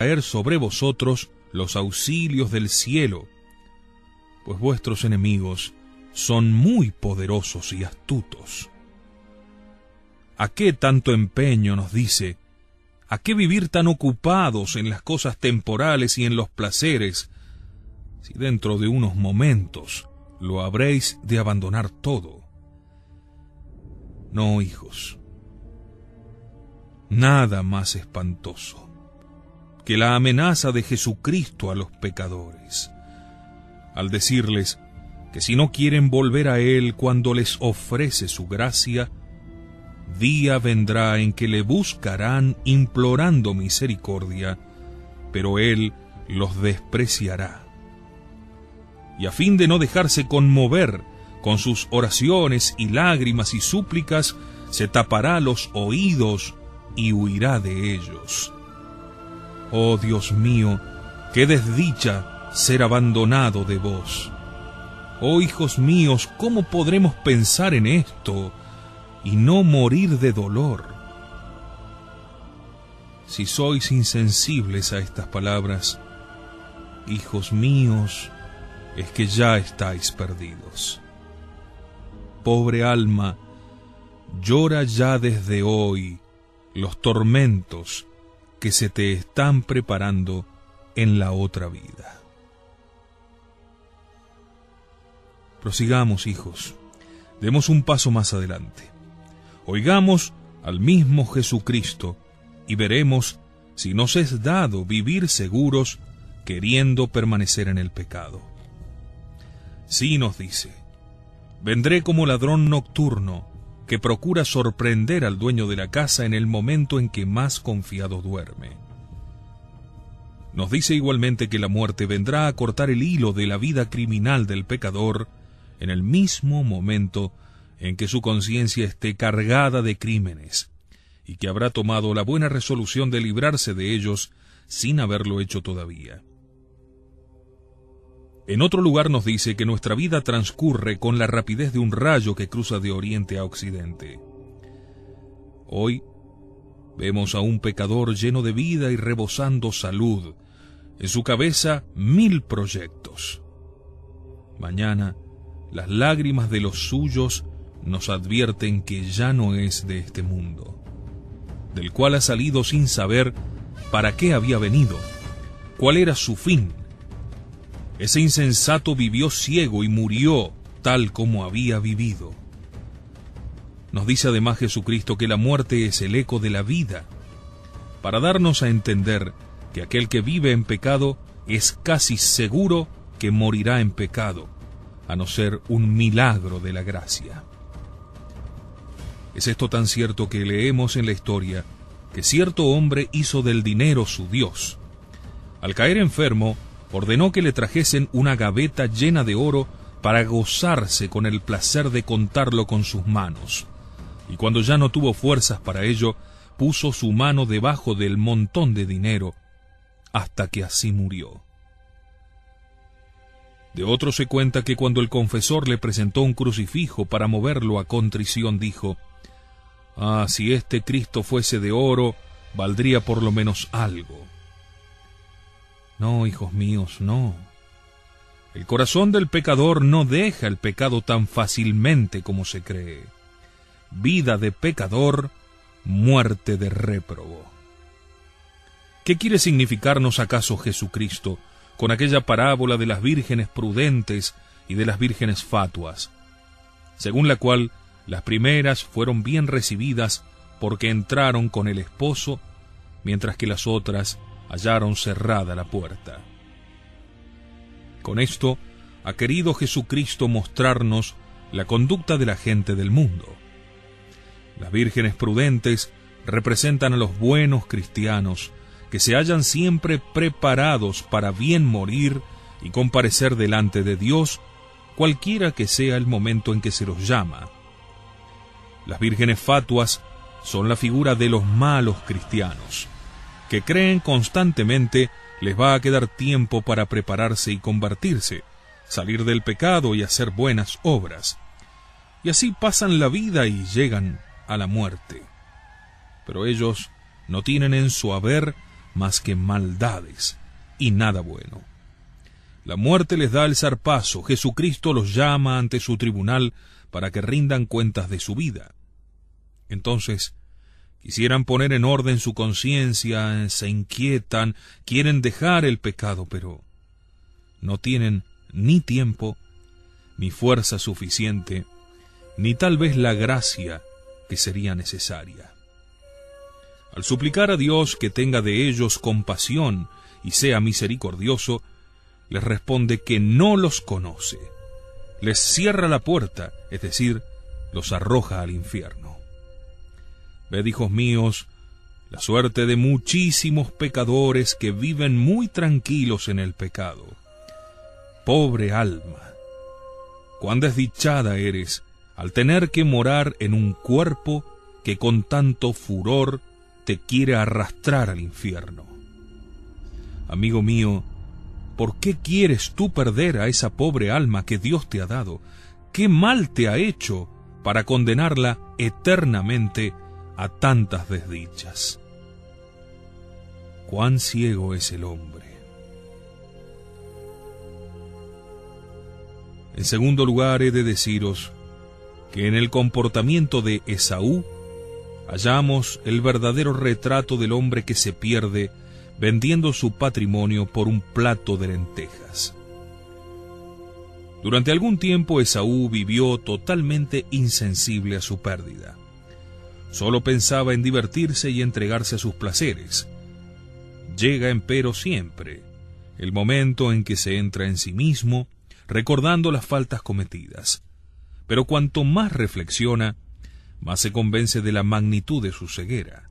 caer sobre vosotros los auxilios del cielo, pues vuestros enemigos son muy poderosos y astutos. ¿A qué tanto empeño, nos dice? ¿A qué vivir tan ocupados en las cosas temporales y en los placeres, si dentro de unos momentos lo habréis de abandonar todo? No, hijos, nada más espantoso que la amenaza de Jesucristo a los pecadores, al decirles que si no quieren volver a Él cuando les ofrece su gracia, día vendrá en que le buscarán implorando misericordia, pero Él los despreciará. Y a fin de no dejarse conmover con sus oraciones y lágrimas y súplicas, se tapará los oídos y huirá de ellos. Oh Dios mío, qué desdicha ser abandonado de vos. Oh hijos míos, ¿cómo podremos pensar en esto y no morir de dolor? Si sois insensibles a estas palabras, hijos míos, es que ya estáis perdidos. Pobre alma, llora ya desde hoy los tormentos que se te están preparando en la otra vida. Prosigamos, hijos, demos un paso más adelante. Oigamos al mismo Jesucristo y veremos si nos es dado vivir seguros queriendo permanecer en el pecado. Sí, nos dice: vendré como ladrón nocturno que procura sorprender al dueño de la casa en el momento en que más confiado duerme. Nos dice igualmente que la muerte vendrá a cortar el hilo de la vida criminal del pecador en el mismo momento en que su conciencia esté cargada de crímenes, y que habrá tomado la buena resolución de librarse de ellos sin haberlo hecho todavía. En otro lugar nos dice que nuestra vida transcurre con la rapidez de un rayo que cruza de oriente a occidente. Hoy vemos a un pecador lleno de vida y rebosando salud, en su cabeza 1000 proyectos. Mañana, las lágrimas de los suyos nos advierten que ya no es de este mundo, del cual ha salido sin saber para qué había venido, cuál era su fin. Ese insensato vivió ciego y murió tal como había vivido. Nos dice además Jesucristo que la muerte es el eco de la vida, para darnos a entender que aquel que vive en pecado es casi seguro que morirá en pecado, a no ser un milagro de la gracia. Es esto tan cierto que leemos en la historia que cierto hombre hizo del dinero su Dios. Al caer enfermo, ordenó que le trajesen una gaveta llena de oro para gozarse con el placer de contarlo con sus manos. Y cuando ya no tuvo fuerzas para ello, puso su mano debajo del montón de dinero, hasta que así murió. De otro se cuenta que cuando el confesor le presentó un crucifijo para moverlo a contrición, dijo: «Ah, si este Cristo fuese de oro, valdría por lo menos algo». No, hijos míos, no. El corazón del pecador no deja el pecado tan fácilmente como se cree. Vida de pecador, muerte de réprobo. ¿Qué quiere significarnos acaso Jesucristo con aquella parábola de las vírgenes prudentes y de las vírgenes fatuas, según la cual las primeras fueron bien recibidas porque entraron con el esposo, mientras que las otras hallaron cerrada la puerta? Con esto ha querido Jesucristo mostrarnos la conducta de la gente del mundo. Las vírgenes prudentes representan a los buenos cristianos que se hallan siempre preparados para bien morir y comparecer delante de Dios, cualquiera que sea el momento en que se los llama. Las vírgenes fatuas son la figura de los malos cristianos, que creen constantemente les va a quedar tiempo para prepararse y convertirse, salir del pecado y hacer buenas obras. Y así pasan la vida y llegan a la muerte. Pero ellos no tienen en su haber más que maldades y nada bueno. La muerte les da el zarpazo, Jesucristo los llama ante su tribunal para que rindan cuentas de su vida. Entonces, quisieran poner en orden su conciencia, se inquietan, quieren dejar el pecado, pero no tienen ni tiempo, ni fuerza suficiente, ni tal vez la gracia que sería necesaria. Al suplicar a Dios que tenga de ellos compasión y sea misericordioso, les responde que no los conoce. Les cierra la puerta, es decir, los arroja al infierno. Ved, hijos míos, la suerte de muchísimos pecadores que viven muy tranquilos en el pecado. Pobre alma, cuán desdichada eres al tener que morar en un cuerpo que con tanto furor te quiere arrastrar al infierno. Amigo mío, ¿por qué quieres tú perder a esa pobre alma que Dios te ha dado? ¿Qué mal te ha hecho para condenarla eternamente a tantas desdichas? Cuán ciego es el hombre. En segundo lugar, he de deciros que en el comportamiento de Esaú hallamos el verdadero retrato del hombre que se pierde vendiendo su patrimonio por un plato de lentejas. Durante algún tiempo Esaú vivió totalmente insensible a su pérdida. Solo pensaba en divertirse y entregarse a sus placeres. Llega, empero, siempre el momento en que se entra en sí mismo, recordando las faltas cometidas. Pero cuanto más reflexiona, más se convence de la magnitud de su ceguera.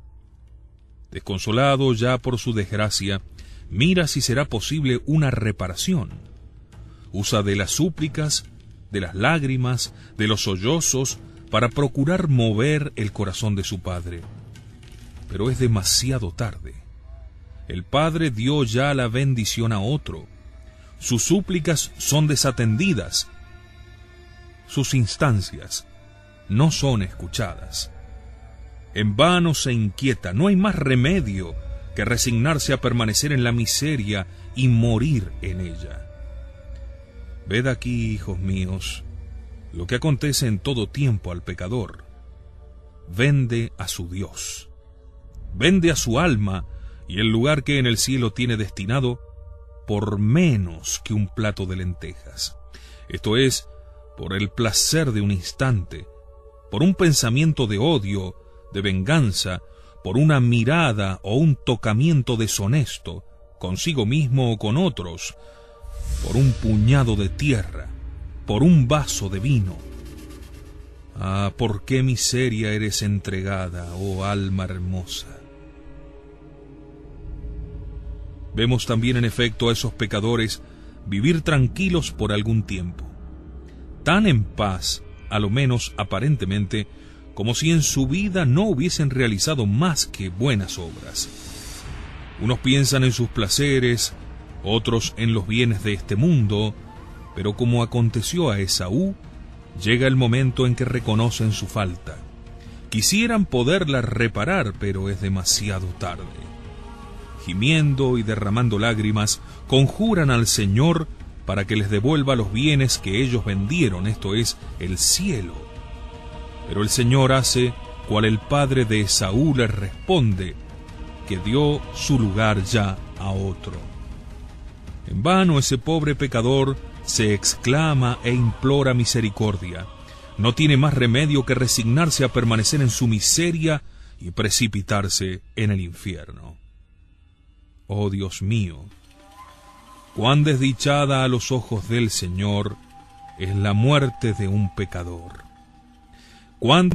Desconsolado ya por su desgracia, mira si será posible una reparación. Usa de las súplicas, de las lágrimas, de los sollozos, para procurar mover el corazón de su padre. Pero es demasiado tarde. El padre dio ya la bendición a otro. Sus súplicas son desatendidas. Sus instancias no son escuchadas. En vano se inquieta, no hay más remedio que resignarse a permanecer en la miseria y morir en ella. Ved aquí, hijos míos, lo que acontece en todo tiempo al pecador. Vende a su Dios, vende a su alma y el lugar que en el cielo tiene destinado por menos que un plato de lentejas. Esto es, por el placer de un instante, por un pensamiento de odio, de venganza, por una mirada o un tocamiento deshonesto, consigo mismo o con otros, por un puñado de tierra, por un vaso de vino. Ah, ¿por qué miseria eres entregada, oh alma hermosa? Vemos también en efecto a esos pecadores vivir tranquilos por algún tiempo, tan en paz, a lo menos aparentemente, como si en su vida no hubiesen realizado más que buenas obras. Unos piensan en sus placeres, otros en los bienes de este mundo, pero como aconteció a Esaú, llega el momento en que reconocen su falta. Quisieran poderla reparar, pero es demasiado tarde. Gimiendo y derramando lágrimas, conjuran al Señor para que les devuelva los bienes que ellos vendieron, esto es, el cielo. Pero el Señor hace cual el padre de Esaú les responde, que dio su lugar ya a otro. En vano ese pobre pecador se exclama e implora misericordia. No tiene más remedio que resignarse a permanecer en su miseria y precipitarse en el infierno. Oh Dios mío, cuán desdichada a los ojos del Señor es la muerte de un pecador. Cuán